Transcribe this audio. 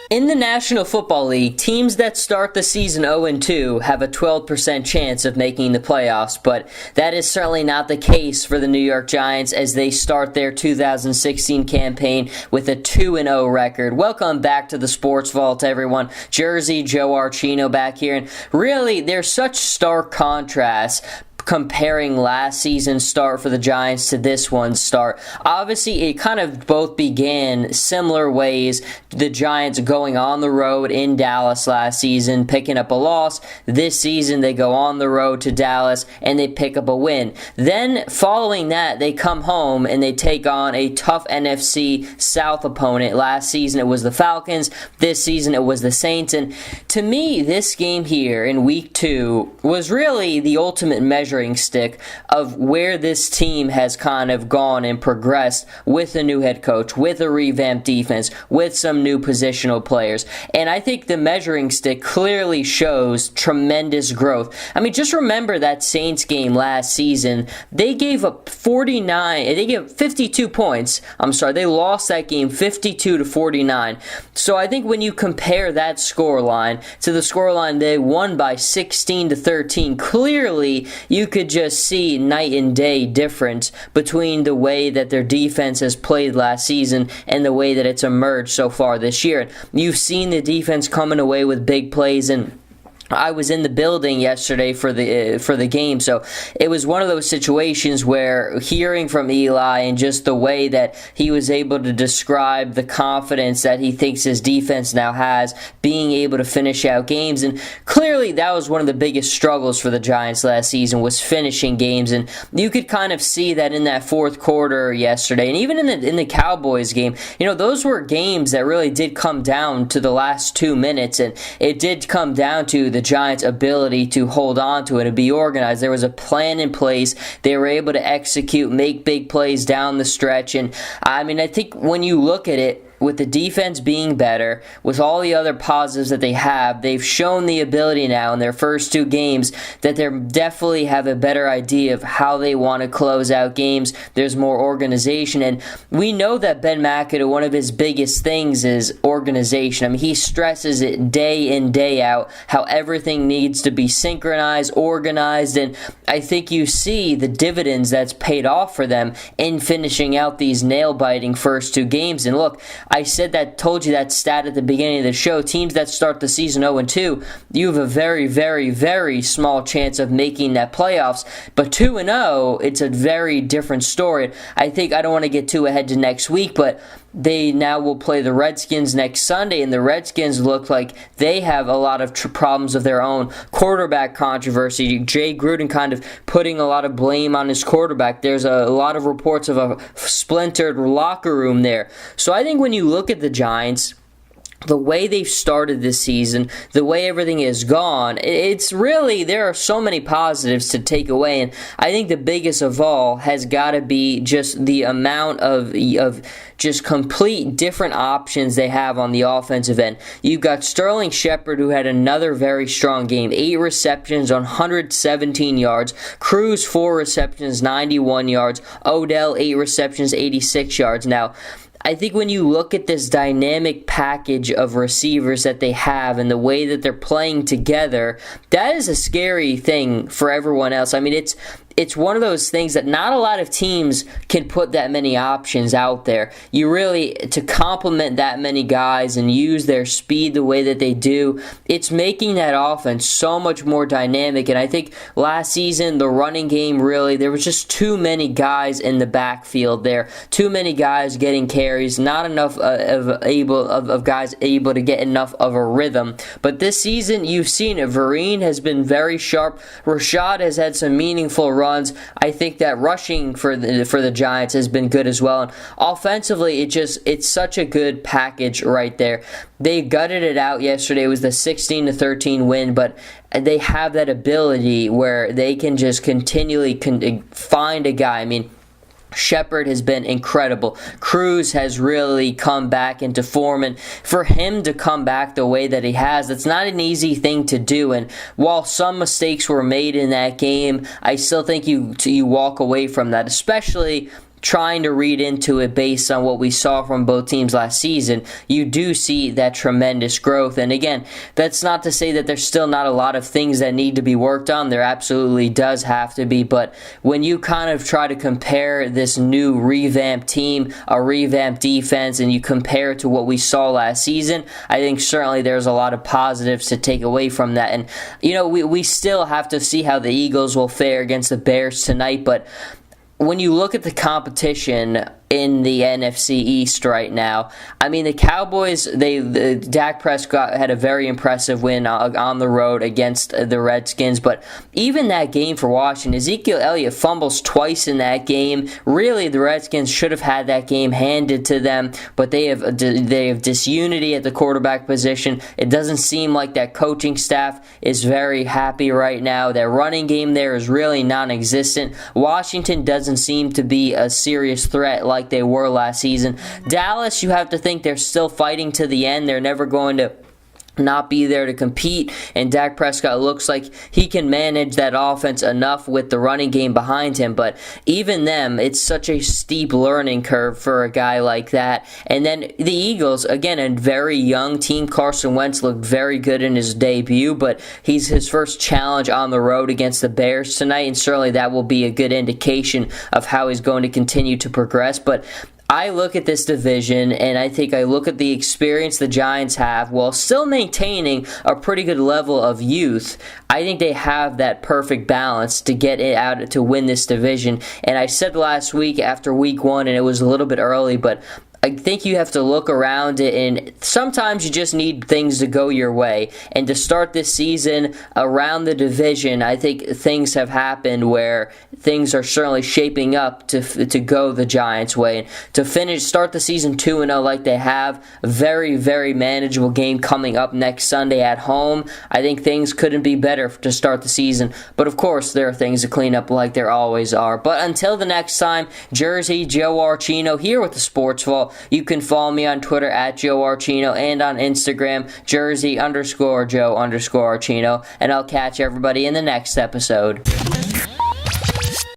In the National Football League, teams that start the season 0-2 have a 12% chance of making the playoffs, but that is certainly not the case for the New York Giants as they start their 2016 campaign with a 2-0 record. Welcome back to the Sports Vault, everyone. Jersey Joe Archino back here, and really, there's such stark contrast comparing last season's start for the Giants to this one's start. Obviously, it kind of both began similar ways. The Giants going on the road in Dallas last season, picking up a loss. This season, they go on the road to Dallas and they pick up a win. Then, following that, they come home and they take on a tough NFC South opponent. Last season, it was the Falcons. This season, it was the Saints. And to me, this game here in Week 2 was really the ultimate measuring stick of where this team has kind of gone and progressed with a new head coach, with a revamped defense, with some new positional players. And I think the measuring stick clearly shows tremendous growth. I mean, just remember that Saints game last season. They gave up 52 points. They lost that game 52-49. So I think when you compare that scoreline to the scoreline they won by 16-13, clearly you could just see night and day difference between the way that their defense has played last season and the way that it's emerged so far this year. You've seen the defense coming away with big plays, and I was in the building yesterday for the game, so it was one of those situations where hearing from Eli and just the way that he was able to describe the confidence that he thinks his defense now has, being able to finish out games, and clearly that was one of the biggest struggles for the Giants last season, was finishing games, and you could kind of see that in that fourth quarter yesterday, and even in the Cowboys game. Those were games that really did come down to the last 2 minutes, and it did come down to the Giants' ability to hold on to it and be organized. There was a plan in place. They were able to execute, make big plays down the stretch. And I think when you look at it, with the defense being better, with all the other positives that they have, they've shown the ability now in their first 2 games that they definitely have a better idea of how they want to close out games. There's more organization, and we know that Ben McAdoo, one of his biggest things is organization. He stresses it day in, day out, how everything needs to be synchronized, organized, and I think you see the dividends that's paid off for them in finishing out these nail-biting first 2 games. And look, I told you that stat at the beginning of the show. Teams that start the season 0-2, you have a very, very, very small chance of making that playoffs. But 2-0, it's a very different story. I don't want to get too ahead to next week, but they now will play the Redskins next Sunday, and the Redskins look like they have a lot of problems of their own. Quarterback controversy, Jay Gruden kind of putting a lot of blame on his quarterback. There's a lot of reports of a splintered locker room there. So I think when you look at the Giants, the way they've started this season, the way everything has gone, it's really, there are so many positives to take away, and I think the biggest of all has got to be just the amount of just complete different options they have on the offensive end. You've got Sterling Shepard, who had another very strong game, 8 receptions on 117 yards, Cruz 4 receptions, 91 yards, Odell 8 receptions, 86 yards. Now, I think when you look at this dynamic package of receivers that they have and the way that they're playing together, that is a scary thing for everyone else. It's one of those things that not a lot of teams can put that many options out there. You really, to complement that many guys and use their speed the way that they do, it's making that offense so much more dynamic. And I think last season, the running game really, there was just too many guys in the backfield there. Too many guys getting carries, not enough of guys able to get enough of a rhythm. But this season, you've seen it. Vereen has been very sharp. Rashad has had some meaningful runs. I think that rushing for the Giants has been good as well. And offensively, it's such a good package right there. They gutted it out yesterday. It was the 16-13 win, but they have that ability where they can just continually find a guy. Shepard has been incredible. Cruz has really come back into form, and for him to come back the way that he has, that's not an easy thing to do. And while some mistakes were made in that game, I still think you walk away from that, especially trying to read into it based on what we saw from both teams last season, you do see that tremendous growth. And again, that's not to say that there's still not a lot of things that need to be worked on. There absolutely does have to be. But when you kind of try to compare this new revamped team, a revamped defense, and you compare it to what we saw last season, I think certainly there's a lot of positives to take away from that. And, we still have to see how the Eagles will fare against the Bears tonight. But when you look at the competition in the NFC East right now, I mean, the Cowboys, Dak Prescott had a very impressive win on the road against the Redskins, but even that game for Washington, Ezekiel Elliott fumbles twice in that game. Really, the Redskins should have had that game handed to them, but they have disunity at the quarterback position. It doesn't seem like that coaching staff is very happy right now. Their running game there is really non-existent. Washington doesn't seem to be a serious threat like they were last season. Dallas, you have to think they're still fighting to the end. They're never going to not be there to compete, and Dak Prescott looks like he can manage that offense enough with the running game behind him, but even them, it's such a steep learning curve for a guy like that. And then the Eagles, again, a very young team. Carson Wentz looked very good in his debut, but he's his first challenge on the road against the Bears tonight, and certainly that will be a good indication of how he's going to continue to progress. But I look at this division, and I think I look at the experience the Giants have while still maintaining a pretty good level of youth. I think they have that perfect balance to get it out to win this division. And I said last week after week 1, and it was a little bit early, but I think you have to look around it, and sometimes you just need things to go your way. And to start this season around the division, I think things have happened where things are certainly shaping up to go the Giants' way. And to start the season 2-0 like they have, a very, very manageable game coming up next Sunday at home. I think things couldn't be better to start the season. But of course, there are things to clean up like there always are. But until the next time, Jersey Joe Archino here with the Sports Vault. You can follow me on Twitter at Joe Archino and on Instagram, Jersey_Joe_Archino. And I'll catch everybody in the next episode.